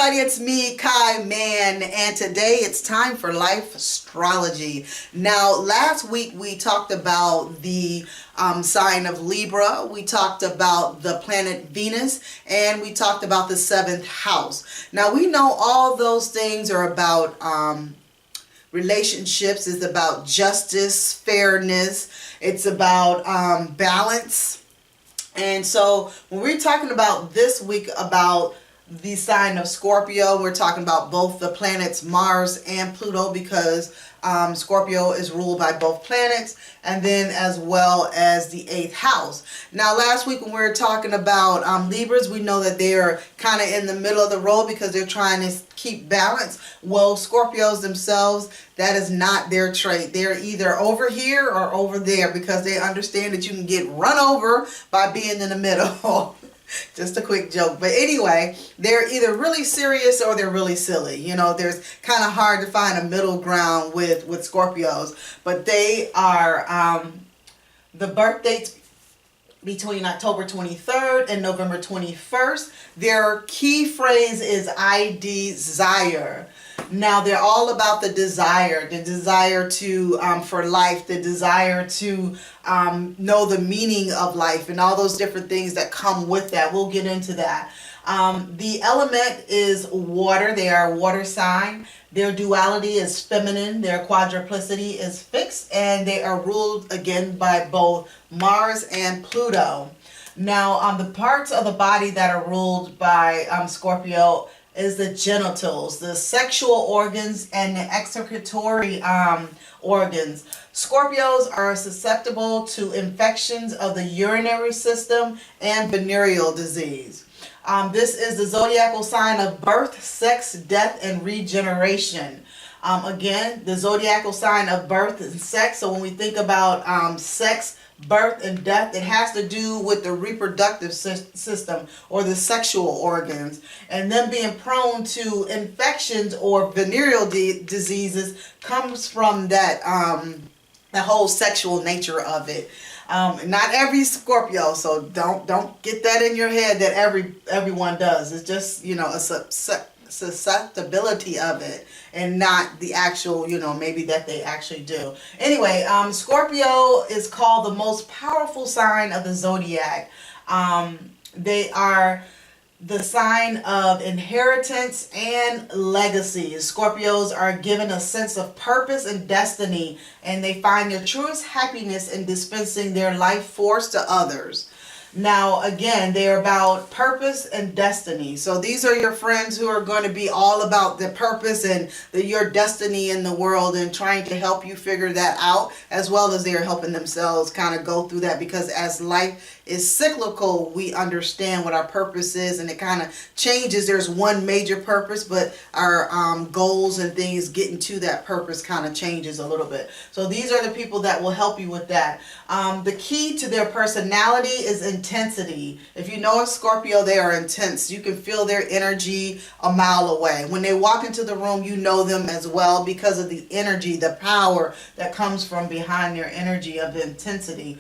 everybody, it's me, Kai Man, and today it's time for Life Astrology. Now, last week we talked about the sign of Libra, we talked about the planet Venus, and we talked about the 7th house. Now, we know all those things are about relationships, it's about justice, fairness, it's about balance. And so when we're talking about this week about the sign of Scorpio, we're talking about both the planets Mars and Pluto, because Scorpio is ruled by both planets, and then as well as the 8th house. Now, last week when we were talking about Libras, we know that they're kind of in the middle of the road because they're trying to keep balance. Well, Scorpios themselves, that is not their trait. They're either over here or over there because they understand that you can get run over by being in the middle. Just a quick joke. But anyway, they're either really serious or they're really silly. You know, there's kind of hard to find a middle ground with Scorpios. But they are the birth dates between October 23rd and November 21st. Their key phrase is I desire. Now, they're all about the desire to for life, the desire to know the meaning of life and all those different things that come with that. We'll get into that. The element is water. They are a water sign. Their duality is feminine. Their quadruplicity is fixed. And they are ruled, again, by both Mars and Pluto. Now, the parts of the body that are ruled by Scorpio is the genitals, the sexual organs, and the excretory organs. Scorpios are susceptible to infections of the urinary system and venereal disease. This is the zodiacal sign of birth, sex, death, and regeneration. Again, the zodiacal sign of birth and sex. So when we think about sex, birth, and death, it has to do with the reproductive system or the sexual organs, and them being prone to infections or venereal diseases comes from that the whole sexual nature of it. Not every Scorpio, so don't get that in your head that everyone does. It's just, you know, a susceptibility of it, and not the actual, you know, maybe that they actually do. Anyway, Scorpio is called the most powerful sign of the zodiac. They are the sign of inheritance and legacy. Scorpios are given a sense of purpose and destiny, and they find their truest happiness in dispensing their life force to others. Now, again, they're about purpose and destiny. So these are your friends who are going to be all about the purpose and your destiny in the world and trying to help you figure that out, as well as they're helping themselves kind of go through that, because as life is cyclical, we understand what our purpose is, and it kind of changes. There's one major purpose, but our goals and things getting to that purpose kind of changes a little bit. So these are the people that will help you with that. The key to their personality is intensity. If you know a Scorpio, they are intense. You can feel their energy a mile away. When they walk into the room, you know them as well because of the energy, the power that comes from behind their energy of intensity.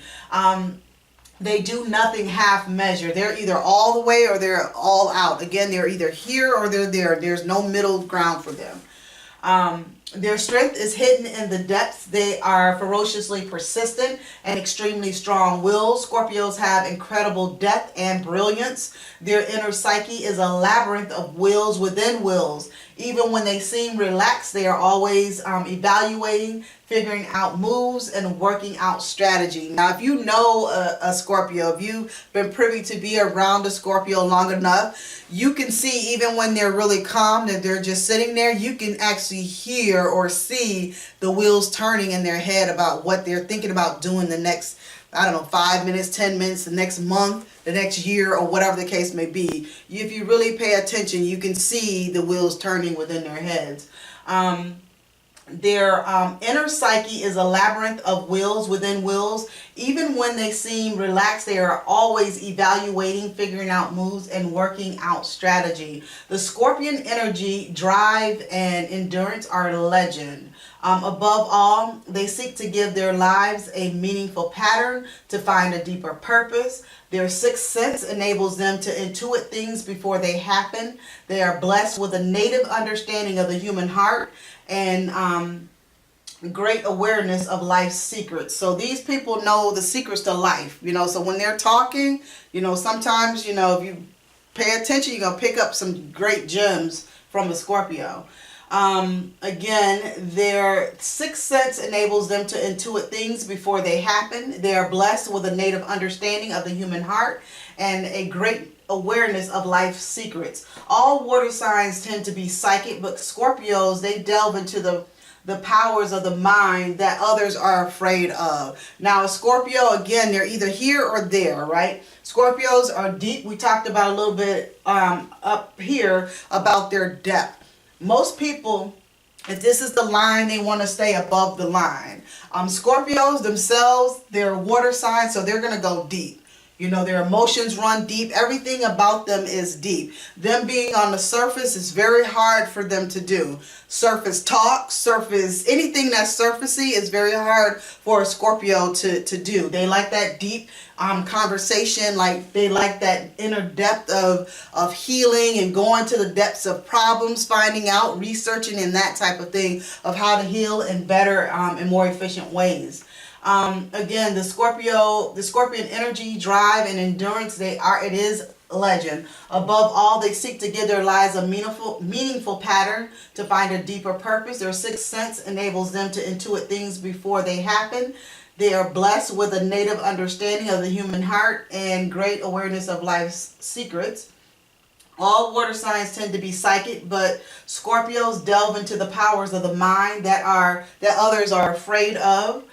They do nothing half measure. They're either all the way or they're all out. Again, they're either here or they're there. There's no middle ground for them. Their strength is hidden in the depths. They are ferociously persistent and extremely strong-willed. Scorpios have incredible depth and brilliance. Their inner psyche is a labyrinth of wills within wills. Even when they seem relaxed, they are always evaluating, figuring out moves, and working out strategy. Now, if you know a Scorpio, if you've been privy to be around a Scorpio long enough, you can see even when they're really calm, that they're just sitting there, you can actually hear or see the wheels turning in their head about what they're thinking about doing the next, I don't know, 5 minutes, 10 minutes, the next month, the next year, or whatever the case may be. If you really pay attention, you can see the wheels turning within their heads. Their inner psyche is a labyrinth of wills within wills. Even when they seem relaxed, they are always evaluating, figuring out moves, and working out strategy. The Scorpion energy, drive, and endurance are legend. Above all, they seek to give their lives a meaningful pattern, to find a deeper purpose. Their sixth sense enables them to intuit things before they happen. They are blessed with a native understanding of the human heart and great awareness of life's secrets. So these people know the secrets to life, so when they're talking, sometimes, if you pay attention, you're going to pick up some great gems from a Scorpio. Again, their sixth sense enables them to intuit things before they happen. They are blessed with a native understanding of the human heart and a great awareness of life's secrets. All water signs tend to be psychic, but Scorpios, they delve into the powers of the mind that others are afraid of. Now, a Scorpio, again, they're either here or there, right? Scorpios are deep. We talked about a little bit up here about their depth. Most people, if this is the line, they want to stay above the line. Scorpios themselves, they're water signs, so they're going to go deep. Their emotions run deep. Everything about them is deep. Them being on the surface is very hard for them to do. Surface talk, anything that's surfacey is very hard for a Scorpio to do. They like that deep conversation, they like that inner depth of healing and going to the depths of problems, finding out, researching, and that type of thing of how to heal in better and more efficient ways. Again, the Scorpion energy, drive, and endurance, it is legend. Above all, they seek to give their lives a meaningful pattern, to find a deeper purpose. Their sixth sense enables them to intuit things before they happen. They are blessed with a native understanding of the human heart and great awareness of life's secrets. All water signs tend to be psychic, but Scorpios delve into the powers of the mind that others are afraid of.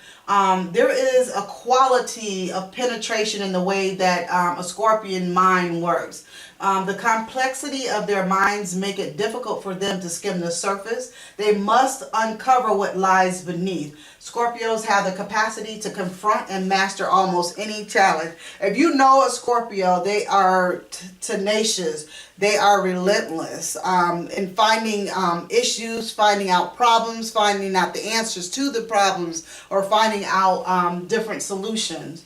There is a quality of penetration in the way that a Scorpion mind works. The complexity of their minds make it difficult for them to skim the surface. They must uncover what lies beneath. Scorpios have the capacity to confront and master almost any challenge. If you know a Scorpio, they are tenacious. They are relentless in finding issues, finding out problems, finding out the answers to the problems, or finding out different solutions.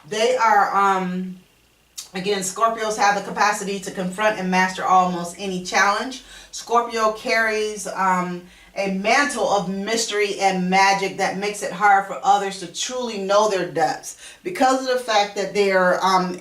They are... Again, Scorpios have the capacity to confront and master almost any challenge. Scorpio carries a mantle of mystery and magic that makes it hard for others to truly know their depths. Because of the fact that they're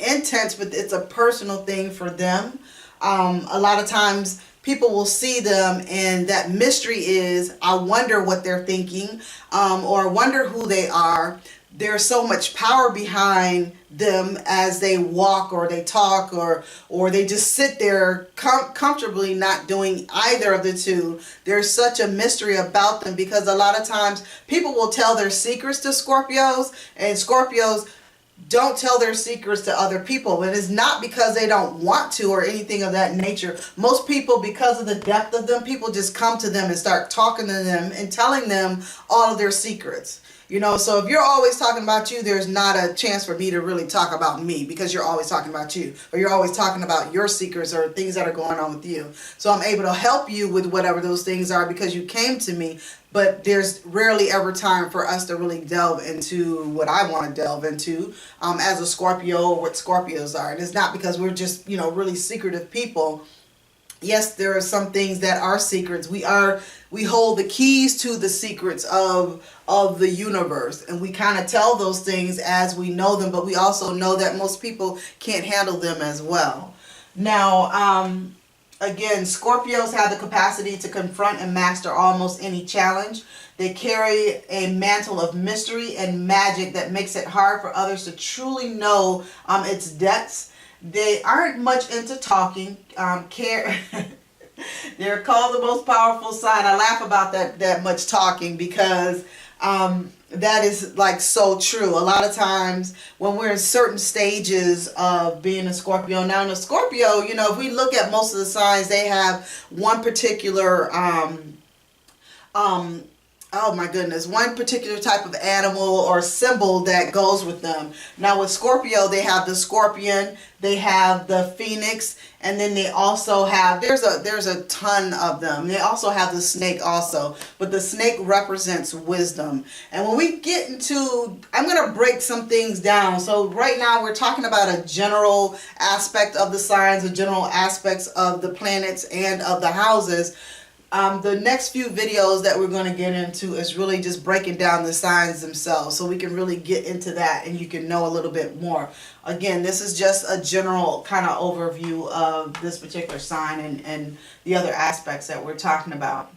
intense, but it's a personal thing for them. A lot of times people will see them and that mystery is, I wonder what they're thinking, or wonder who they are. There's so much power behind them as they walk or they talk or they just sit there comfortably not doing either of the two. There's such a mystery about them because a lot of times people will tell their secrets to Scorpios, and Scorpios don't tell their secrets to other people. And it's not because they don't want to or anything of that nature. Most people, because of the depth of them, people just come to them and start talking to them and telling them all of their secrets. So if you're always talking about you, there's not a chance for me to really talk about me because you're always talking about you, or you're always talking about your secrets or things that are going on with you. So I'm able to help you with whatever those things are because you came to me, but there's rarely ever time for us to really delve into what I want to delve into as a Scorpio or what Scorpios are. And it's not because we're just, really secretive people. Yes, there are some things that are secrets. We hold the keys to the secrets of the universe, and we kind of tell those things as we know them, but we also know that most people can't handle them as well. Now, again, Scorpios have the capacity to confront and master almost any challenge. They carry a mantle of mystery and magic that makes it hard for others to truly know its depths. They aren't much into talking. They're called the most powerful sign. I laugh about that much talking because that is so true. A lot of times when we're in certain stages of being a Scorpio. Now in a Scorpio, if we look at most of the signs, they have one particular oh my goodness, one particular type of animal or symbol that goes with them. Now with Scorpio, they have the scorpion, they have the phoenix, and then they also have, there's a ton of them. They also have the snake also, but the snake represents wisdom. And when we get into, I'm going to break some things down. So right now we're talking about a general aspect of the signs, the general aspects of the planets and of the houses. The next few videos that we're going to get into is really just breaking down the signs themselves, so we can really get into that and you can know a little bit more. Again, this is just a general kind of overview of this particular sign and the other aspects that we're talking about.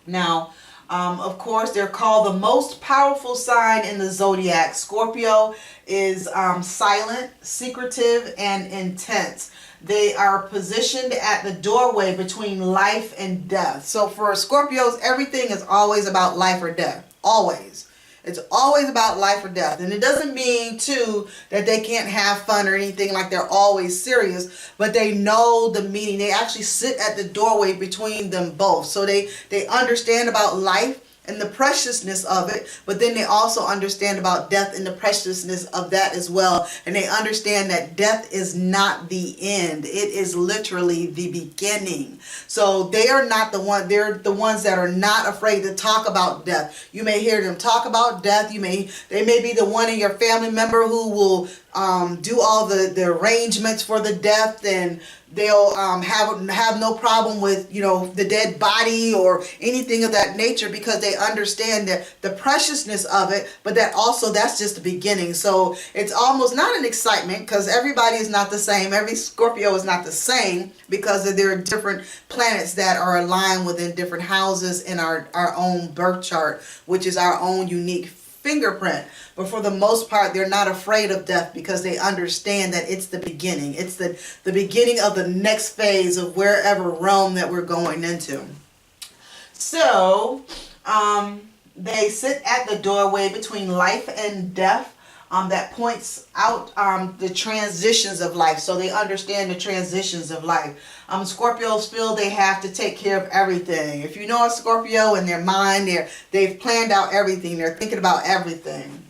Now, of course, they're called the most powerful sign in the zodiac. Scorpio is silent, secretive, and intense. They are positioned at the doorway between life and death. So for Scorpios, everything is always about life or death. Always. It's always about life or death. And it doesn't mean, too, that they can't have fun or anything, like they're always serious. But they know the meaning. They actually sit at the doorway between them both. So they understand about life and the preciousness of it, but then they also understand about death and the preciousness of that as well. And they understand that death is not the end. It is literally the beginning. So they are not the one, they're the ones that are not afraid to talk about death. You may hear them talk about death. They may be the one in your family member who will do all the arrangements for the death, and they'll have no problem with, you know, the dead body or anything of that nature, because they understand that the preciousness of it, but that also that's just the beginning. So it's almost not an excitement, because everybody is not the same. Every Scorpio is not the same, because there are different planets that are aligned within different houses in our own birth chart, which is our own unique fingerprint. But for the most part, they're not afraid of death, because they understand that it's the beginning. It's the beginning of the next phase of wherever realm that we're going into. So they sit at the doorway between life and death. That points out the transitions of life. So they understand the transitions of life. Scorpios feel they have to take care of everything. If you know a Scorpio in their mind, they've planned out everything. They're thinking about everything.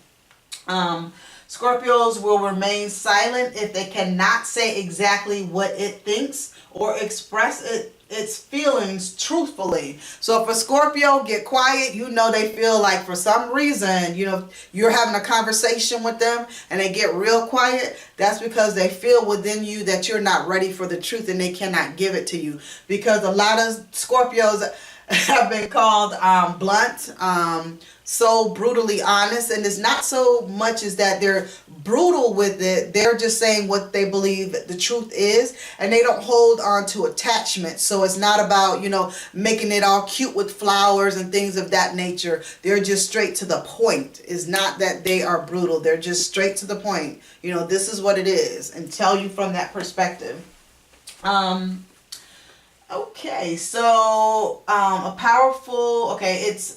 Scorpios will remain silent if they cannot say exactly what it thinks or express its feelings truthfully. So if a Scorpio get quiet, you know they feel like for some reason, you know, you're having a conversation with them and they get real quiet. That's because they feel within you that you're not ready for the truth and they cannot give it to you. Because a lot of Scorpios have been called blunt, so brutally honest, and it's not so much as that they're brutal with it. They're just saying what they believe the truth is, and they don't hold on to attachment. So it's not about, you know, making it all cute with flowers and things of that nature. They're just straight to the point. It's not that they are brutal. They're just straight to the point. You know, this is what it is, and tell you from that perspective. Okay, so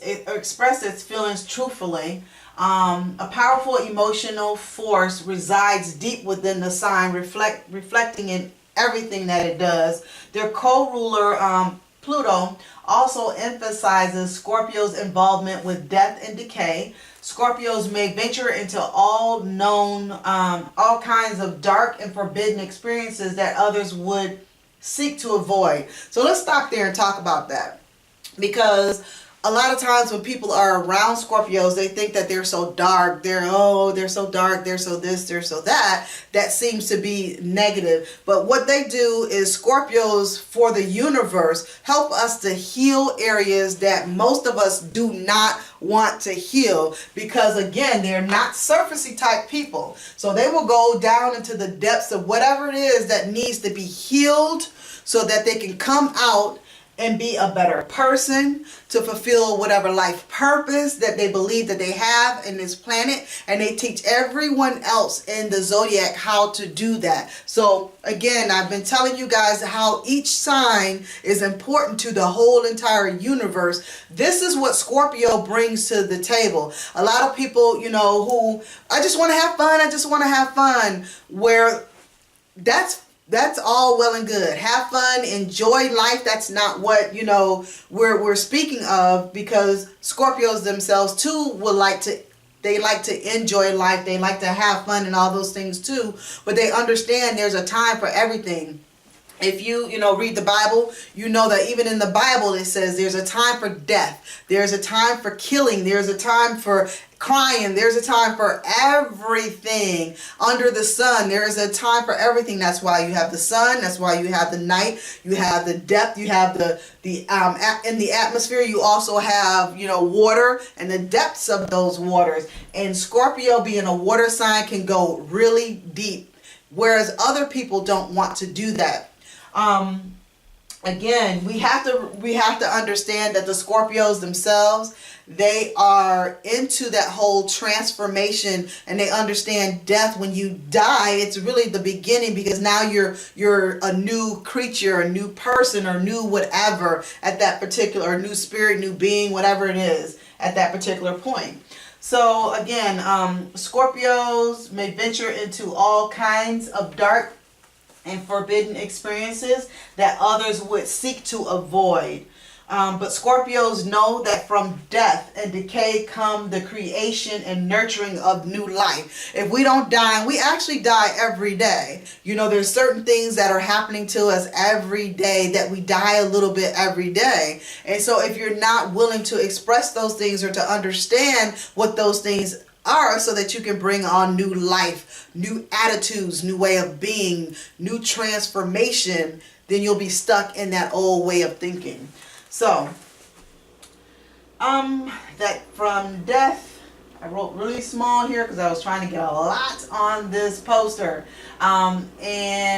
it expresses its feelings truthfully. A powerful emotional force resides deep within the sign, reflecting in everything that it does. Their co-ruler, Pluto, also emphasizes Scorpio's involvement with death and decay. Scorpios may venture into all kinds of dark and forbidden experiences that others would seek to avoid. So let's stop there and talk about that, because a lot of times when people are around Scorpios, they think that they're so dark, they're so dark, they're so this, they're so that. That seems to be negative. But what they do is, Scorpios for the universe help us to heal areas that most of us do not want to heal, because again, they're not surfacey type people. So they will go down into the depths of whatever it is that needs to be healed, so that they can come out and be a better person, to fulfill whatever life purpose that they believe that they have in this planet. And they teach everyone else in the zodiac how to do that. So again, I've been telling you guys how each sign is important to the whole entire universe. This is what Scorpio brings to the table. A lot of people, you know, who I just want to have fun, where that's all well and good. Have fun, enjoy life. That's not what, you know, we're speaking of, because Scorpios themselves too they like to enjoy life. They like to have fun and all those things too, but they understand there's a time for everything. If you read the Bible, you know that even in the Bible it says there's a time for death. There's a time for killing. There's a time for crying. There's a time for everything under the sun. There is a time for everything. That's why you have the sun. That's why you have the night. You have the depth. You have in the atmosphere. You also have water and the depths of those waters. And Scorpio, being a water sign, can go really deep, whereas other people don't want to do that. Again, we have to understand that the Scorpios themselves, they are into that whole transformation, and they understand death. When you die, it's really the beginning, because now you're a new creature, a new person, or new whatever at that particular, new spirit, new being, whatever it is at that particular point. So again, Scorpios may venture into all kinds of dark and forbidden experiences that others would seek to avoid. But Scorpios know that from death and decay come the creation and nurturing of new life. If we don't die, and we actually die every day. There's certain things that are happening to us every day that we die a little bit every day. And so if you're not willing to express those things or to understand what those things are, so that you can bring on new life, new attitudes, new way of being, new transformation, then you'll be stuck in that old way of thinking. So, that from death, I wrote really small here because I was trying to get a lot on this poster. And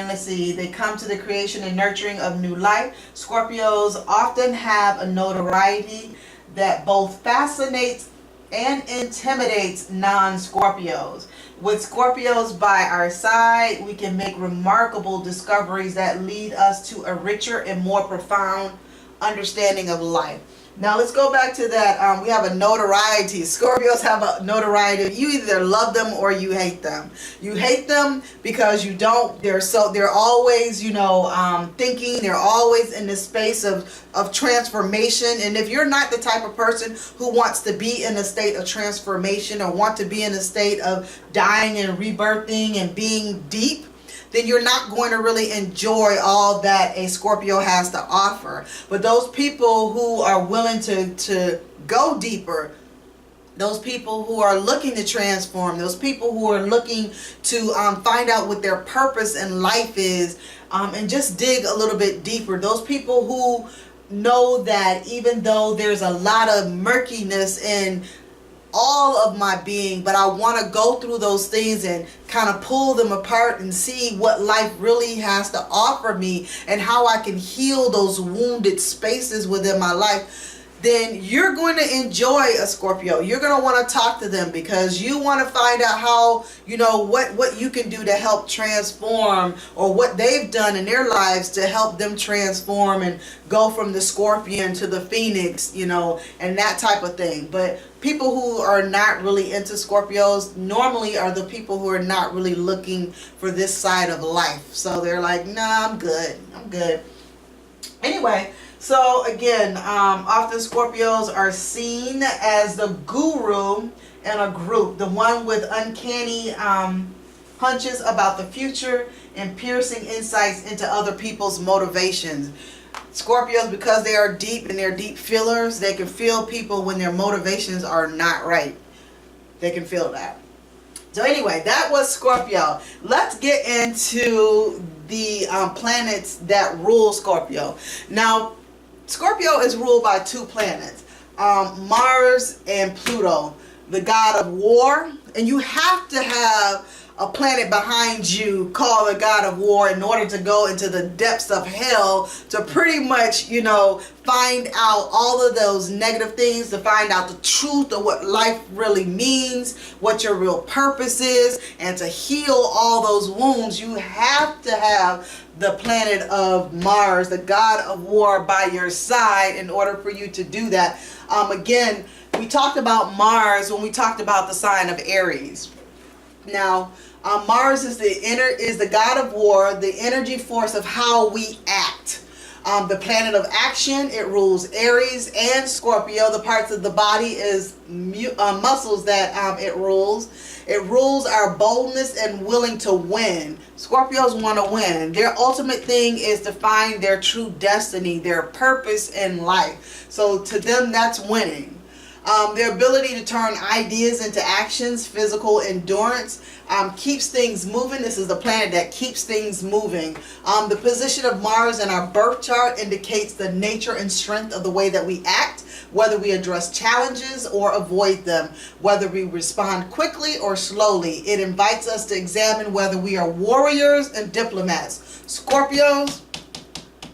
let's see, they come to the creation and nurturing of new life. Scorpios often have a notoriety that both fascinates and intimidates non-Scorpios. With Scorpios by our side, we can make remarkable discoveries that lead us to a richer and more profound understanding of life. Now let's go back to that. We have a notoriety. Scorpios have a notoriety. You either love them or you hate them. You hate them because you don't. They're always thinking. They're always in this space of transformation. And if you're not the type of person who wants to be in a state of transformation, or want to be in a state of dying and rebirthing and being deep, then you're not going to really enjoy all that a Scorpio has to offer. But those people who are willing to go deeper, those people who are looking to transform, those people who are looking to find out what their purpose in life is, and just dig a little bit deeper, those people who know that even though there's a lot of murkiness in all of my being, but I want to go through those things and kind of pull them apart and see what life really has to offer me and how I can heal those wounded spaces within my life, then you're going to enjoy a Scorpio. You're going to want to talk to them because you want to find out how, what you can do to help transform, or what they've done in their lives to help them transform and go from the Scorpion to the Phoenix, and that type of thing. But people who are not really into Scorpios normally are the people who are not really looking for this side of life. So they're like, nah, I'm good. Anyway, so again, often Scorpios are seen as the guru in a group, the one with uncanny hunches about the future and piercing insights into other people's motivations. Scorpios, because they are deep and they're deep feelers, they can feel people when their motivations are not right. They can feel that. So anyway, that was Scorpio. Let's get into the planets that rule Scorpio. Now, Scorpio is ruled by two planets, Mars and Pluto, the god of war. And you have to have a planet behind you called the god of war in order to go into the depths of hell to pretty much, find out all of those negative things, to find out the truth of what life really means, what your real purpose is, and to heal all those wounds. You have to have the planet of Mars, the god of war, by your side in order for you to do that. Again, we talked about Mars when we talked about the sign of Aries. Now, Mars is the god of war, the energy force of how we act. The planet of action. It rules Aries and Scorpio. The parts of the body is muscles that it rules. It rules our boldness and willing to win. Scorpios want to win. Their ultimate thing is to find their true destiny, their purpose in life. So to them, that's winning. Their ability to turn ideas into actions, physical endurance, keeps things moving. This is the planet that keeps things moving. The position of Mars in our birth chart indicates the nature and strength of the way that we act, whether we address challenges or avoid them, whether we respond quickly or slowly. It invites us to examine whether we are warriors and diplomats. Scorpios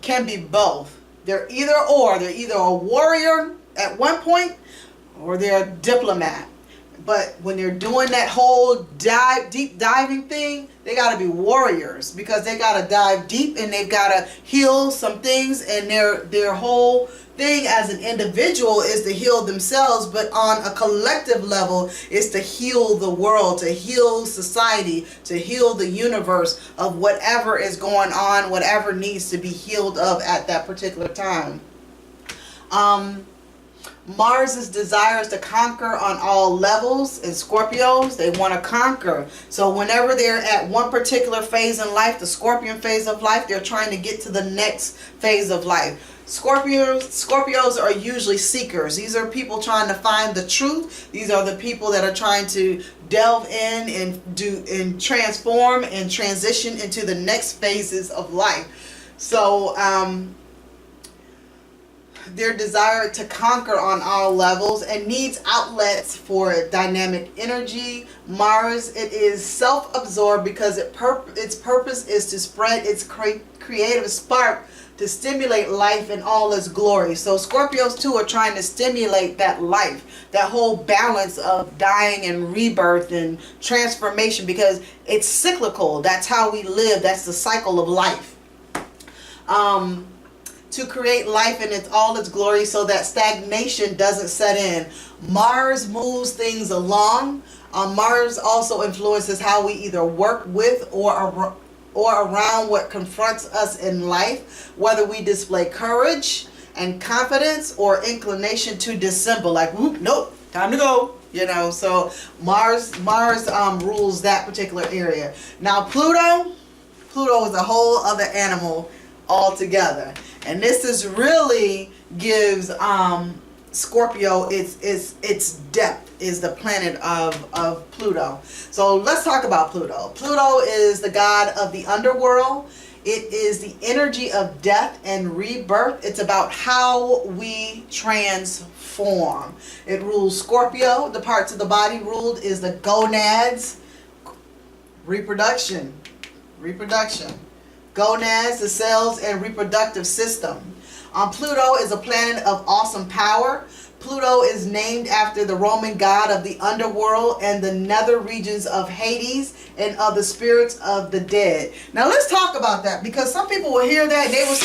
can be both. They're either or. They're either a warrior at one point or they're a diplomat. But when they're doing that whole deep diving thing, they got to be warriors, because they got to dive deep and they've got to heal some things, and their whole thing as an individual is to heal themselves, but on a collective level is to heal the world, to heal society, to heal the universe of whatever is going on, whatever needs to be healed of at that particular time. Mars' desires to conquer on all levels. In Scorpios, they want to conquer. So whenever they're at one particular phase in life, the Scorpion phase of life, they're trying to get to the next phase of life. Scorpios are usually seekers. These are people trying to find the truth. These are the people that are trying to delve in and transform and transition into the next phases of life. So their desire to conquer on all levels and needs outlets for dynamic energy. Mars, it is self-absorbed because its purpose is to spread its creative spark to stimulate life in all its glory. So Scorpios too are trying to stimulate that life, that whole balance of dying and rebirth and transformation, because it's cyclical. That's how we live. That's the cycle of life. To create life in all its glory so that stagnation doesn't set in. Mars moves things along. Mars also influences how we either work with or around what confronts us in life, whether we display courage and confidence or inclination to dissemble, like, whoop, nope, time to go. You know, so Mars rules that particular area. Now Pluto is a whole other animal altogether. And this is really gives Scorpio its depth, is the planet of Pluto. So let's talk about Pluto. Pluto is the god of the underworld. It is the energy of death and rebirth. It's about how we transform. It rules Scorpio. The parts of the body ruled is the gonads, reproduction. Gonads, the cells, and reproductive system. Pluto is a planet of awesome power. Pluto is named after the Roman god of the underworld and the nether regions of Hades and of the spirits of the dead. Now let's talk about that, because some people will hear that and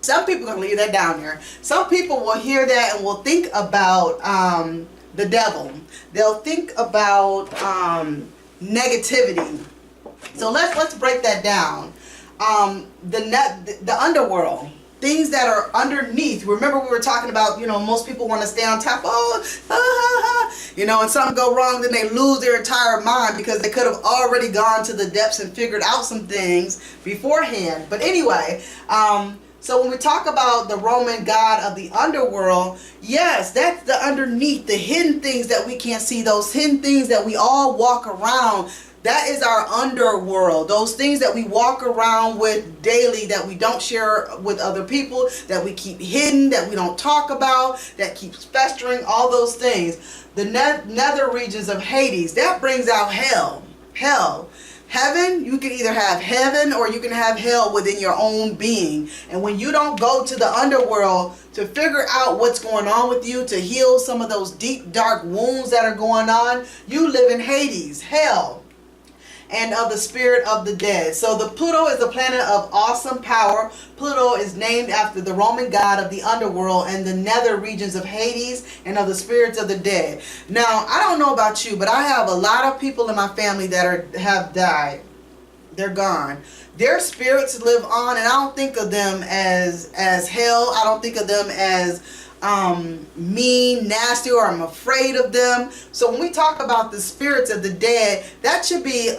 some people are going to leave that down there. Some people will hear that and will think about the devil. They'll think about negativity. So let's break that down. The underworld, things that are underneath. Remember, we were talking about, most people want to stay on top. And something go wrong, then they lose their entire mind because they could have already gone to the depths and figured out some things beforehand. But anyway, so when we talk about the Roman god of the underworld, yes, that's the underneath, the hidden things that we can't see, those hidden things that we all walk around. That is our underworld. Those things that we walk around with daily, that we don't share with other people, that we keep hidden, that we don't talk about, that keeps festering, all those things. The nether regions of Hades, that brings out hell. Heaven, you can either have heaven or you can have hell within your own being. And when you don't go to the underworld to figure out what's going on with you, to heal some of those deep, dark wounds that are going on, you live in Hades, hell. and of the spirit of the dead. So the Pluto is a planet of awesome power. Pluto is named after the Roman god of the underworld and the nether regions of Hades and of the spirits of the dead. Now, I don't know about you, but I have a lot of people in my family that have died. They're gone. Their spirits live on, and I don't think of them as hell. I don't think of them as mean, nasty, or I'm afraid of them. So when we talk about the spirits of the dead, that should be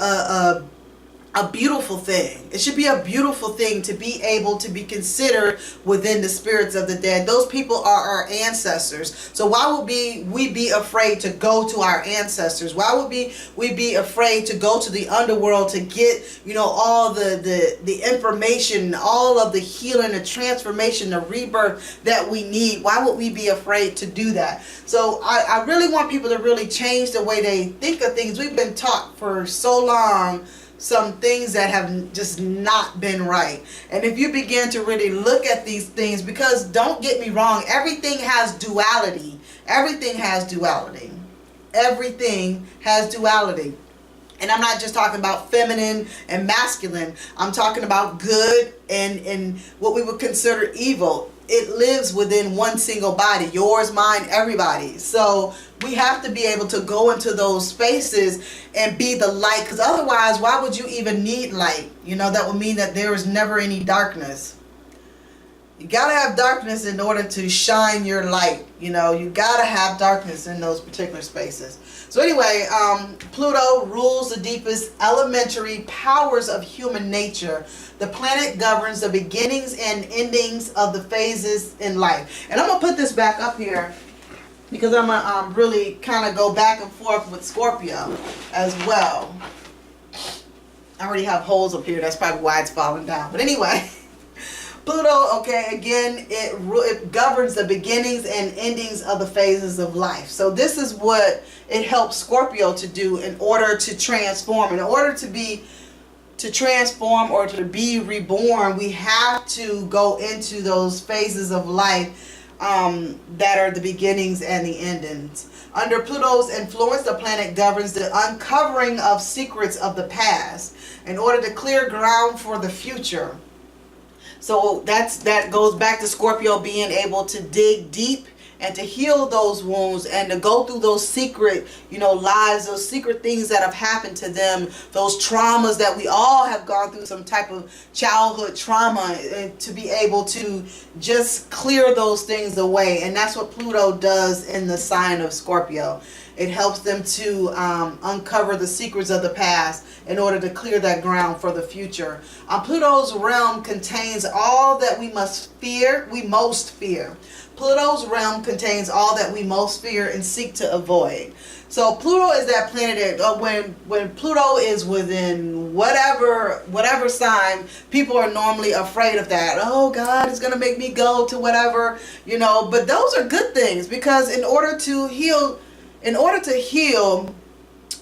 a beautiful thing. It should be a beautiful thing to be able to be considered within the spirits of the dead. Those people are our ancestors. So why would we be afraid to go to our ancestors? Why would we be afraid to go to the underworld to get, you know, all the information, all of the healing, the transformation, the rebirth that we need? Why would we be afraid to do that? So I really want people to really change the way they think of things. We've been taught for so long some things that have just not been right. And if you begin to really look at these things, because don't get me wrong, everything has duality. Everything has duality. Everything has duality. And I'm not just talking about feminine and masculine. I'm talking about good and what we would consider evil. It lives within one single body, yours, mine, everybody's. So we have to be able to go into those spaces and be the light, because otherwise, why would you even need light? You know, that would mean that there is never any darkness. You gotta have darkness in order to shine your light. You know, you gotta have darkness in those particular spaces. So anyway, Pluto rules the deepest elementary powers of human nature. The planet governs the beginnings and endings of the phases in life. And I'm gonna put this back up here because I'm gonna really kind of go back and forth with Scorpio as well. I already have holes up here. That's probably why it's falling down. But anyway. Pluto, okay, again, it governs the beginnings and endings of the phases of life. So this is what it helps Scorpio to do in order to transform. In order to transform or to be reborn, we have to go into those phases of life that are the beginnings and the endings. Under Pluto's influence, the planet governs the uncovering of secrets of the past in order to clear ground for the future. So that goes back to Scorpio being able to dig deep and to heal those wounds and to go through those secret, you know, lives, those secret things that have happened to them, those traumas that we all have gone through, some type of childhood trauma, and to be able to just clear those things away. And that's what Pluto does in the sign of Scorpio. It helps them to uncover the secrets of the past in order to clear that ground for the future. Pluto's realm contains all that we most fear. Pluto's realm contains all that we most fear and seek to avoid. So Pluto is that planet that when Pluto is within whatever sign, people are normally afraid of that. Oh, God is going to make me go to whatever, you know. But those are good things, because in order to heal,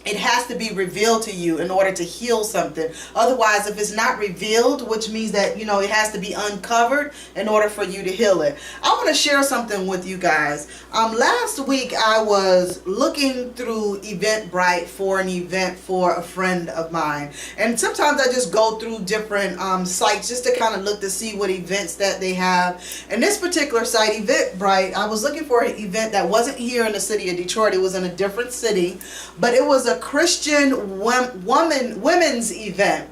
it has to be revealed to you in order to heal something. Otherwise, if it's not revealed, which means that, you know, it has to be uncovered in order for you to heal it. I want to share something with you guys. Last week, I was looking through Eventbrite for an event for a friend of mine. And sometimes I just go through different sites just to kind of look to see what events that they have. And this particular site, Eventbrite, I was looking for an event that wasn't here in the city of Detroit. It was in a different city, but it was a Christian women's event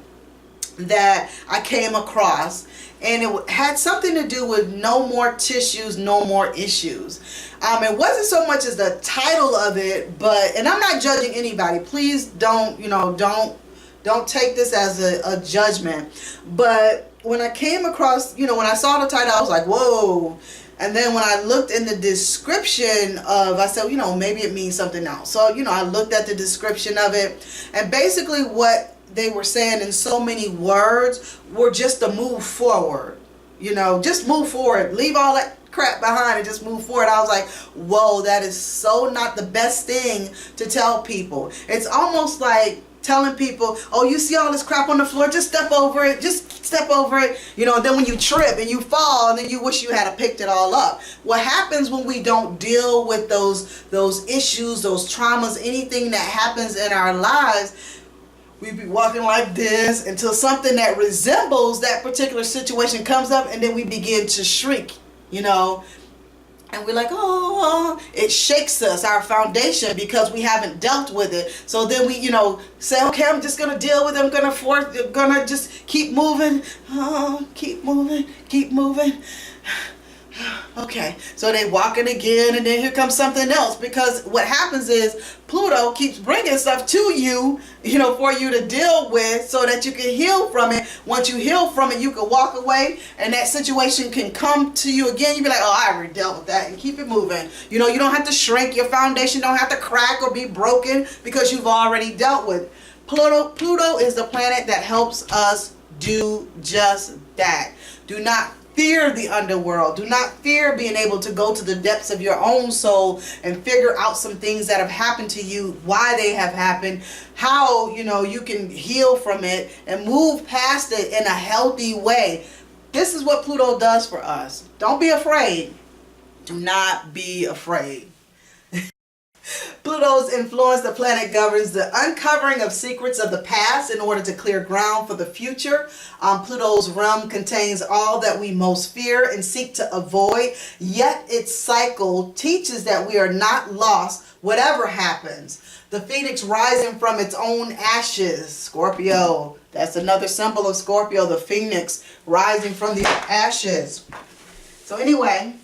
that I came across, and it had something to do with no more tissues, no more issues. It wasn't so much as the title of it, but, and I'm not judging anybody. Please don't take this as a judgment. But when I came across, when I saw the title, I was like, whoa. And then when I looked in the description I said, maybe it means something else. So, I looked at the description of it, and basically what they were saying in so many words were just to move forward. Just move forward. Leave all that crap behind and just move forward. I was like, whoa, that is so not the best thing to tell people. It's almost like telling people, oh, you see all this crap on the floor, just step over it, and then when you trip and you fall, and then you wish you had picked it all up. What happens when we don't deal with those issues, those traumas, anything that happens in our lives, we be walking like this until something that resembles that particular situation comes up, and then we begin to shrink, you know. And we're like, oh, it shakes us, our foundation, because we haven't dealt with it. So then we, you know, say, okay, I'm just going to deal with it. I'm going to just keep moving. Oh, keep moving, keep moving. Okay, so they walking again, and then here comes something else, because what happens is Pluto keeps bringing stuff to you, you know, for you to deal with, so that you can heal from it. Once you heal from it, you can walk away, and that situation can come to you again. You be like, oh, I already dealt with that, and keep it moving. You know, you don't have to shrink. Your foundation don't have to crack or be broken, because you've already dealt with it. Pluto is the planet that helps us do just that. Do not fear the underworld. Do not fear being able to go to the depths of your own soul and figure out some things that have happened to you, why they have happened, how, you know, you can heal from it and move past it in a healthy way. This is what Pluto does for us. Don't be afraid. Do not be afraid. Pluto's influence, the planet governs the uncovering of secrets of the past in order to clear ground for the future. Pluto's realm contains all that we most fear and seek to avoid, yet its cycle teaches that we are not lost whatever happens. The phoenix rising from its own ashes, Scorpio. That's another symbol of Scorpio, the phoenix rising from the ashes. So anyway,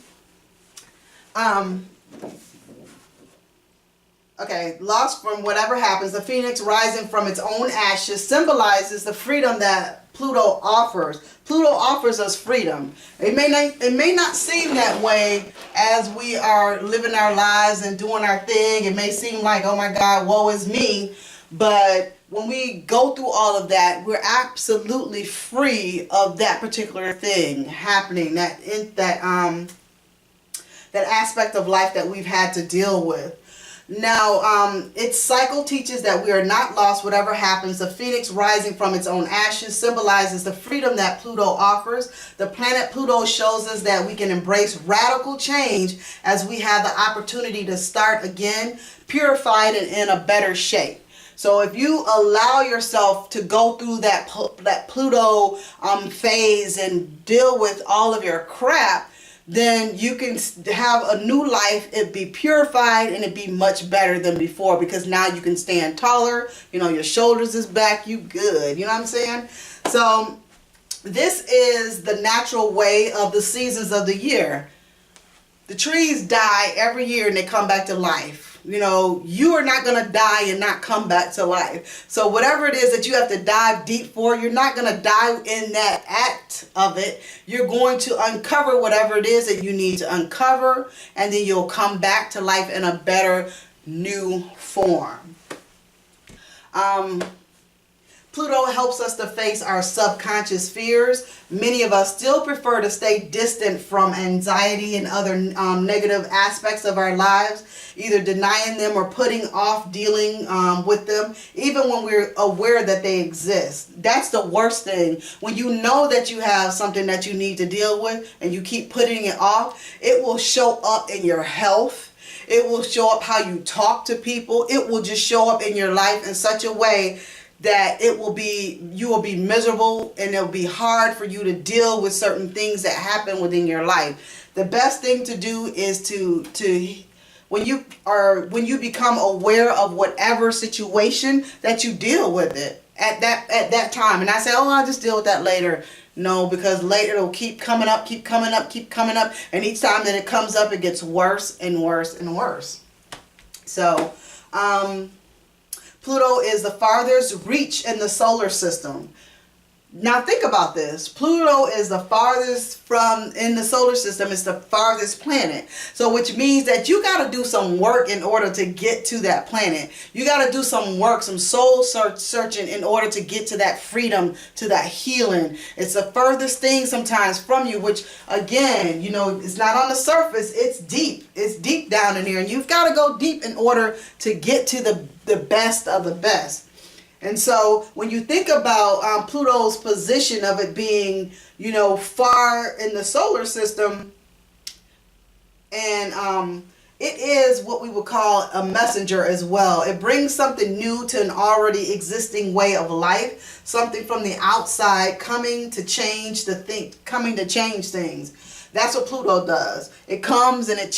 okay, lost from whatever happens, the phoenix rising from its own ashes symbolizes the freedom that Pluto offers. Pluto offers us freedom. It may not seem that way as we are living our lives and doing our thing. It may seem like, oh my God, woe is me. But when we go through all of that, we're absolutely free of that particular thing happening, that aspect of life that we've had to deal with. Now, its cycle teaches that we are not lost whatever happens. The phoenix rising from its own ashes symbolizes the freedom that Pluto offers. The planet Pluto shows us that we can embrace radical change as we have the opportunity to start again, purified and in a better shape. So if you allow yourself to go through that Pluto phase and deal with all of your crap, then you can have a new life. It be purified and it be much better than before, because now you can stand taller. You know, your shoulders is back. You good. You know what I'm saying? So this is the natural way of the seasons of the year. The trees die every year and they come back to life. You know, you are not going to die and not come back to life. So whatever it is that you have to dive deep for, you're not going to die in that act of it. You're going to uncover whatever it is that you need to uncover, and then you'll come back to life in a better new form. Pluto helps us to face our subconscious fears. Many of us still prefer to stay distant from anxiety and other negative aspects of our lives, either denying them or putting off dealing with them, even when we're aware that they exist. That's the worst thing. When you know that you have something that you need to deal with and you keep putting it off, it will show up in your health. It will show up how you talk to people. It will just show up in your life in such a way that you will be miserable, and it'll be hard for you to deal with certain things that happen within your life. The best thing to do is to when you become aware of whatever situation, that you deal with it at that time. And I say, oh, I'll just deal with that later. No, because later it'll keep coming up, keep coming up, keep coming up, and each time that it comes up, it gets worse and worse and worse. So, Pluto is the farthest reach in the solar system. Now think about this. Pluto is the farthest in the solar system. It's the farthest planet. So which means that you got to do some work in order to get to that planet. You got to do some work, some soul searching in order to get to that freedom, to that healing. It's the furthest thing sometimes from you, which again, you know, it's not on the surface. It's deep. It's deep down in here. And you've got to go deep in order to get to the best of the best. And so when you think about Pluto's position of it being, you know, far in the solar system, and it is what we would call a messenger as well. It brings something new to an already existing way of life, something from the outside coming to change things. That's what Pluto does. It comes and it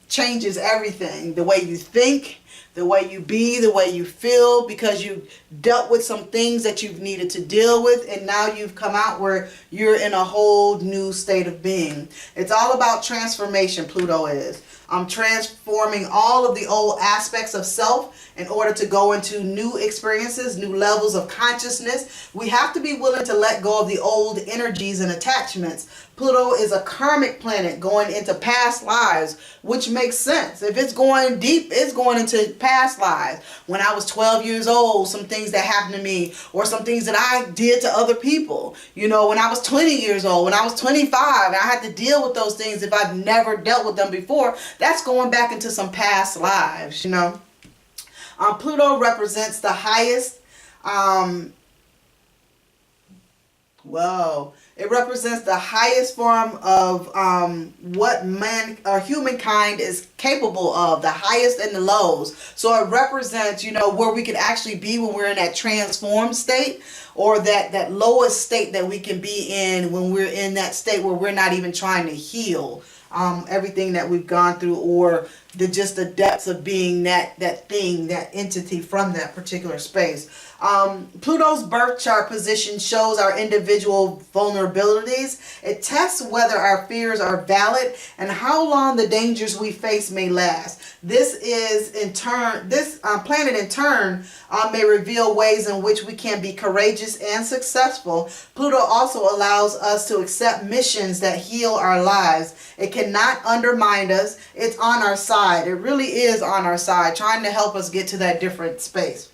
changes everything. The way you think, the way you be, the way you feel, because you dealt with some things that you've needed to deal with, and now you've come out where you're in a whole new state of being. It's all about transformation, Pluto is. Transforming all of the old aspects of self in order to go into new experiences, new levels of consciousness. We have to be willing to let go of the old energies and attachments. Pluto is a karmic planet going into past lives, which makes sense. If it's going deep, it's going into past lives. When I was 12 years old, some things that happened to me, or some things that I did to other people. You know, when I was 20 years old, when I was 25, and I had to deal with those things if I've never dealt with them before. That's going back into some past lives, you know. Pluto represents the highest, it represents the highest form of what man or humankind is capable of, the highest and the lows. So it represents, you know, where we can actually be when we're in that transformed state, or that lowest state that we can be in when we're in that state where we're not even trying to heal everything that we've gone through, or just the depths of being that thing, that entity from that particular space. Pluto's birth chart position shows our individual vulnerabilities. It tests whether our fears are valid and how long the dangers we face may last. This planet in turn may reveal ways in which we can be courageous and successful. Pluto also allows us to accept missions that heal our lives. It cannot undermine us. It's on our side. It really is on our side, trying to help us get to that different space.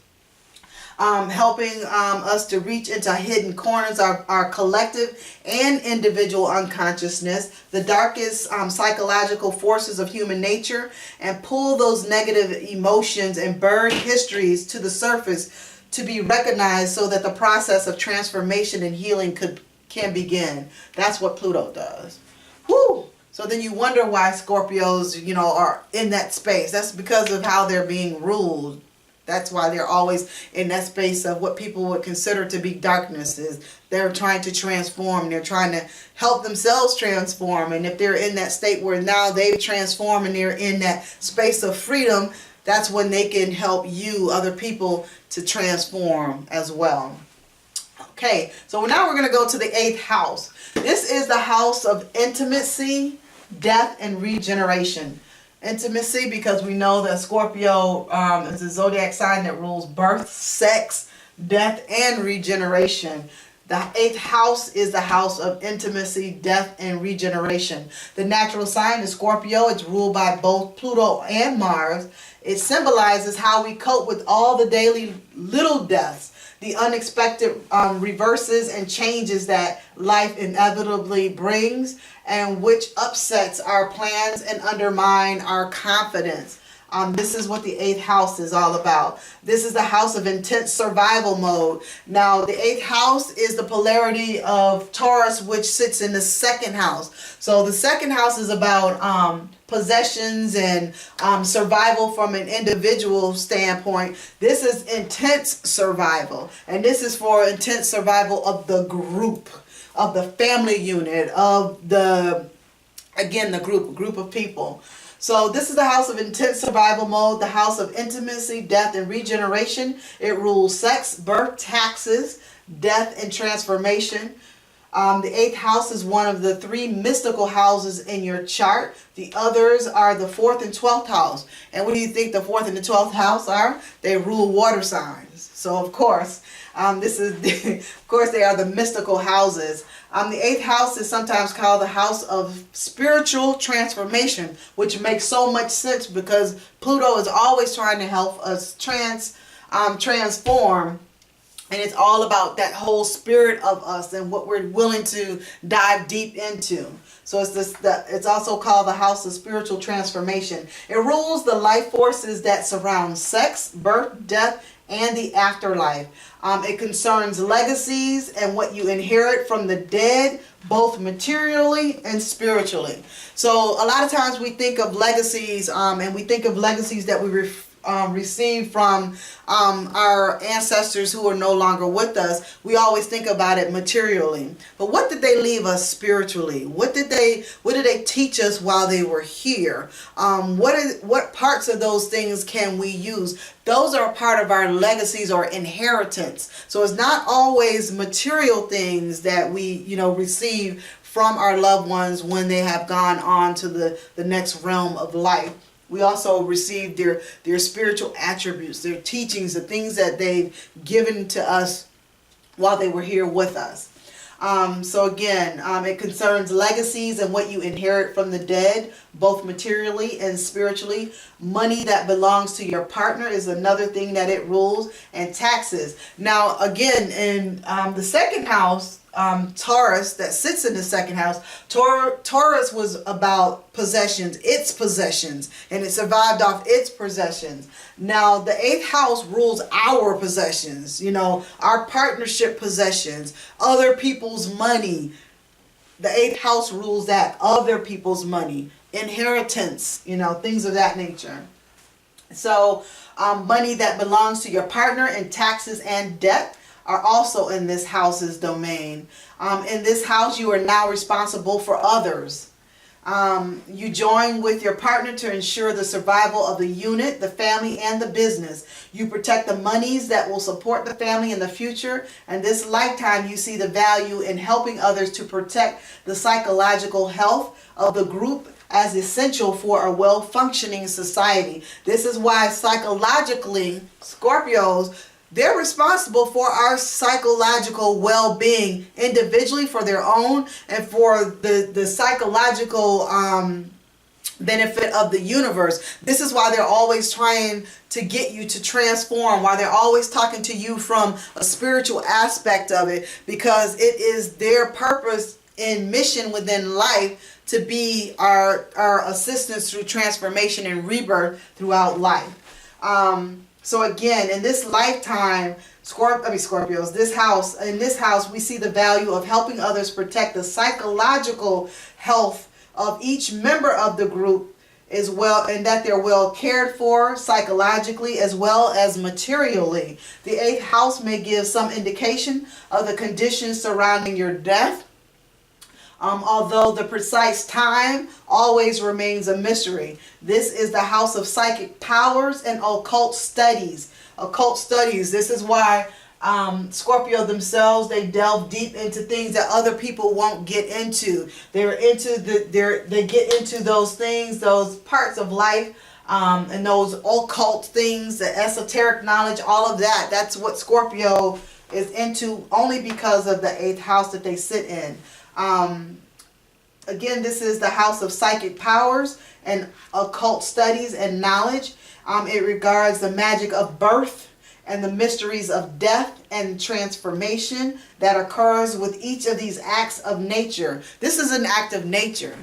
Helping us to reach into hidden corners of our collective and individual unconsciousness, the darkest psychological forces of human nature, and pull those negative emotions and buried histories to the surface to be recognized, so that the process of transformation and healing can begin. That's what Pluto does. Woo! So then you wonder why Scorpios, you know, are in that space. That's because of how they're being ruled. That's why they're always in that space of what people would consider to be darkness. Is they're trying to transform. They're trying to help themselves transform. And if they're in that state where now they've transformed and they're in that space of freedom, that's when they can help you, other people, to transform as well. Okay, so now we're going to go to the 8th house. This is the house of intimacy, death, and regeneration. Intimacy, because we know that Scorpio is a zodiac sign that rules birth, sex, death, and regeneration. The 8th house is the house of intimacy, death, and regeneration. The natural sign is Scorpio. It's ruled by both Pluto and Mars. It symbolizes how we cope with all the daily little deaths, the unexpected reverses and changes that life inevitably brings, and which upsets our plans and undermine our confidence. This is what the 8th house is all about. This is the house of intense survival mode. Now, the 8th house is the polarity of Taurus, which sits in the 2nd house. So the 2nd house is about possessions and survival from an individual standpoint. This is intense survival. And this is for intense survival of the group, of the family unit, of the group of people. So this is the house of intense survival mode, the house of intimacy, death, and regeneration. It rules sex, birth, taxes, death, and transformation. The 8th house is one of the 3 mystical houses in your chart. The others are the 4th and 12th house. And what do you think the 4th and the 12th house are? They rule water signs. So of course, they are the mystical houses. The 8th house is sometimes called the house of spiritual transformation, which makes so much sense because Pluto is always trying to help us transform. And it's all about that whole spirit of us and what we're willing to dive deep into. So it's also called the house of spiritual transformation. It rules the life forces that surround sex, birth, death, and the afterlife. It concerns legacies and what you inherit from the dead, both materially and spiritually. So a lot of times we think of legacies, and we think of legacies that we receive from our ancestors who are no longer with us. We always think about it materially, but what did they leave us spiritually? What did they teach us while they were here? What parts of those things can we use? Those are part of our legacies or inheritance. So it's not always material things that we receive from our loved ones when they have gone on to the next realm of life. We also receive their spiritual attributes, their teachings, the things that they've given to us while they were here with us. So again, it concerns legacies and what you inherit from the dead, both materially and spiritually. Money that belongs to your partner is another thing that it rules, and taxes. Now, again, in the second house, Taurus, that sits in the second house, Taurus was about possessions, its possessions, and it survived off its possessions. Now, the 8th house rules our possessions, our partnership possessions, other people's money. The 8th house rules that, other people's money, inheritance, things of that nature. So, money that belongs to your partner, and taxes and debt are also in this house's domain. In this house, you are now responsible for others. You join with your partner to ensure the survival of the unit, the family, and the business. You protect the monies that will support the family in the future. And this lifetime, you see the value in helping others to protect the psychological health of the group as essential for a well-functioning society. This is why psychologically, Scorpios, they're responsible for our psychological well-being individually, for their own, and for the psychological benefit of the universe. This is why they're always trying to get you to transform, why they're always talking to you from a spiritual aspect of it, because it is their purpose and mission within life to be our assistance through transformation and rebirth throughout life. So again, in this lifetime, Scorpios, in this house, we see the value of helping others protect the psychological health of each member of the group as well, and that they're well cared for psychologically as well as materially. The 8th house may give some indication of the conditions surrounding your death, although the precise time always remains a mystery. This is the house of psychic powers and occult studies. This is why Scorpio themselves, they delve deep into things that other people won't get into. They get into those things, those parts of life, and those occult things, the esoteric knowledge, all of that. That's what Scorpio is into, only because of the 8th house that they sit in. Again, this is the house of psychic powers and occult studies and knowledge. It regards the magic of birth and the mysteries of death and transformation that occurs with each of these acts of nature. This is an act of nature.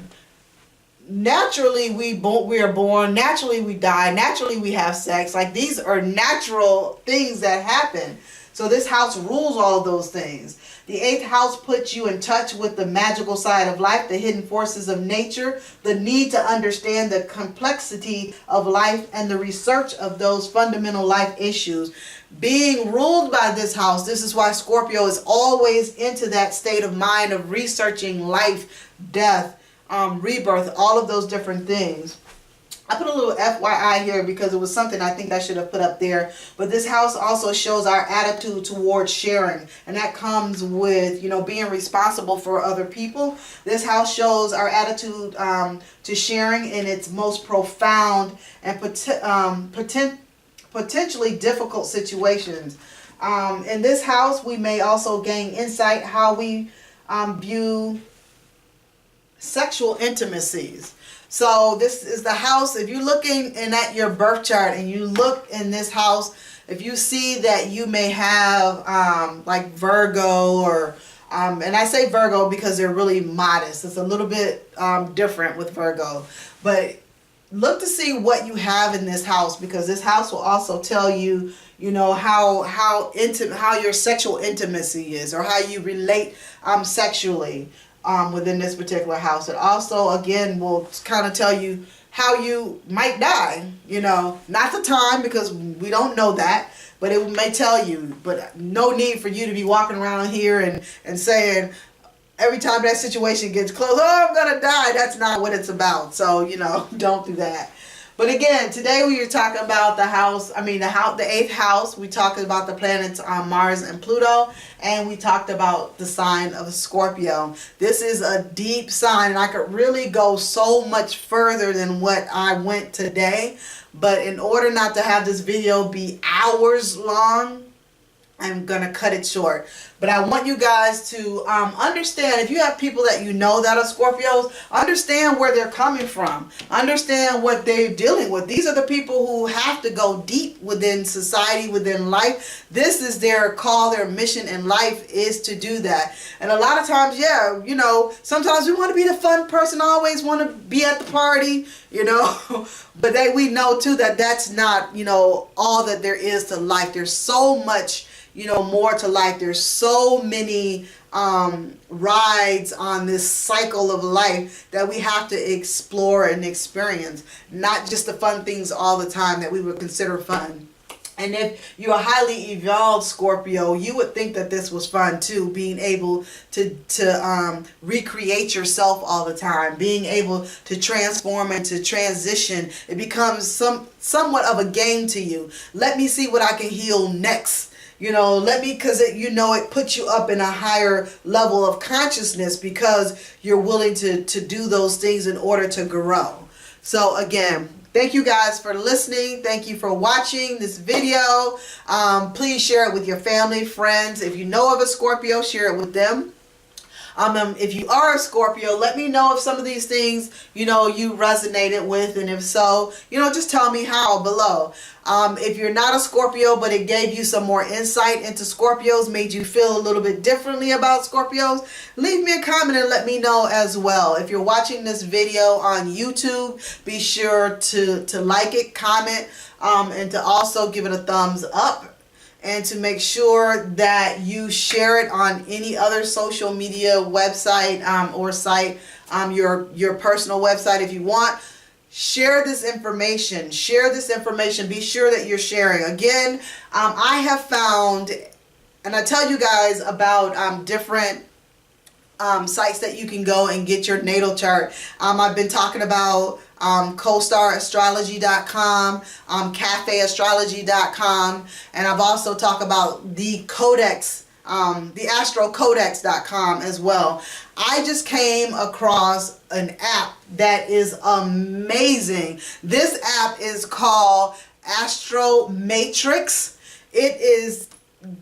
Naturally, we are born. Naturally, we die. Naturally, we have sex. Like, these are natural things that happen. So this house rules all those things. The 8th house puts you in touch with the magical side of life, the hidden forces of nature, the need to understand the complexity of life, and the research of those fundamental life issues. Being ruled by this house, this is why Scorpio is always into that state of mind of researching life, death, rebirth, all of those different things. I put a little FYI here because it was something I think I should have put up there. But this house also shows our attitude towards sharing. And that comes with, being responsible for other people. This house shows our attitude to sharing in its most profound and potentially difficult situations. In this house, we may also gain insight how we view sexual intimacies. So this is the house. If you're looking at your birth chart and you look in this house, if you see that you may have like Virgo or and I say Virgo because they're really modest. It's a little bit different with Virgo, but look to see what you have in this house, because this house will also tell you, how your sexual intimacy is, or how you relate sexually. within this particular house. It also, again, will kind of tell you how you might die. You know, not the time, because we don't know that, but it may tell you. But no need for you to be walking around here and saying, every time that situation gets close, oh, I'm going to die. That's not what it's about. So, you know, don't do that. But again, today we are talking about the 8th house. We talked about the planets Mars and Pluto, and we talked about the sign of Scorpio. This is a deep sign, and I could really go so much further than what I went today. But in order not to have this video be hours long, I'm going to cut it short. But I want you guys to understand, if you have people that you know that are Scorpios, understand where they're coming from. Understand what they're dealing with. These are the people who have to go deep within society, within life. This is their call, their mission in life is to do that. And a lot of times, yeah, you know, sometimes we want to be the fun person, always want to be at the party, you know. But we know too that that's not, you know, all that there is to life. There's so much, you know, more to life. There's so many rides on this cycle of life that we have to explore and experience. Not just the fun things all the time that we would consider fun. And if you're a highly evolved Scorpio, you would think that this was fun too, being able to recreate yourself all the time, being able to transform and to transition. It becomes somewhat of a game to you. Let me see what I can heal next. You know, because it puts you up in a higher level of consciousness because you're willing to do those things in order to grow. So again, thank you guys for listening. Thank you for watching this video. Please share it with your family, friends. If you know of a Scorpio, share it with them. If you are a Scorpio, let me know if some of these things, you know, you resonated with, and if so, you know, just tell me how below. If you're not a Scorpio, but it gave you some more insight into Scorpios, made you feel a little bit differently about Scorpios, leave me a comment and let me know as well. If you're watching this video on YouTube, be sure to like it, comment, and to also give it a thumbs up. And to make sure that you share it on any other social media website or site, your personal website if you want. Share this information. Share this information. Be sure that you're sharing. Again, I have found, and I tell you guys about different sites that you can go and get your natal chart. I've been talking about CoStarAstrology.com, CafeAstrology.com, and I've also talked about the Codex, the AstroCodex.com as well. I just came across an app that is amazing. This app is called AstroMatrix. It is,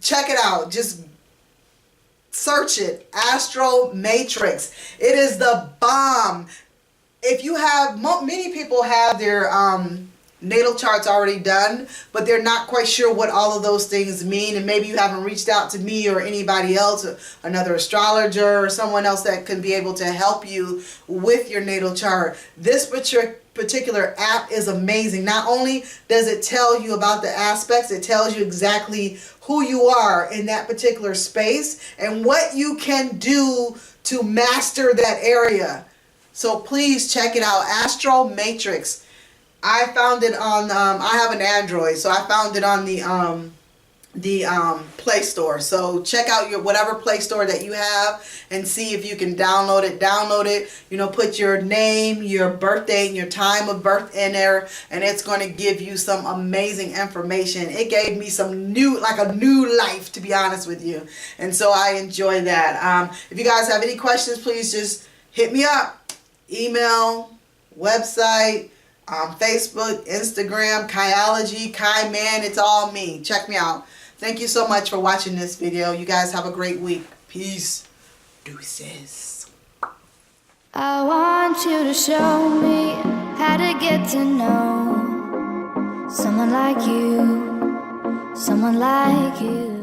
check it out. Just search it, AstroMatrix. It is the bomb. If you have, many people have their natal charts already done, but they're not quite sure what all of those things mean, and maybe you haven't reached out to me or anybody else, another astrologer or someone else that can be able to help you with your natal chart. This particular app is amazing. Not only does it tell you about the aspects, it tells you exactly who you are in that particular space and what you can do to master that area. So please check it out, AstroMatrix. I found it on, I have an Android, so I found it on the Play Store. So check out your whatever Play Store that you have and see if you can download it. You know, put your name, your birthday, and your time of birth in there, and it's going to give you some amazing information. It gave me some new, like a new life, to be honest with you, and so I enjoy that. If you guys have any questions, please just hit me up. Email, website, Facebook, Instagram, Kaiology, Kai Man, it's all me. Check me out. Thank you so much for watching this video. You guys have a great week. Peace. Deuces. I want you to show me how to get to know someone like you, someone like you.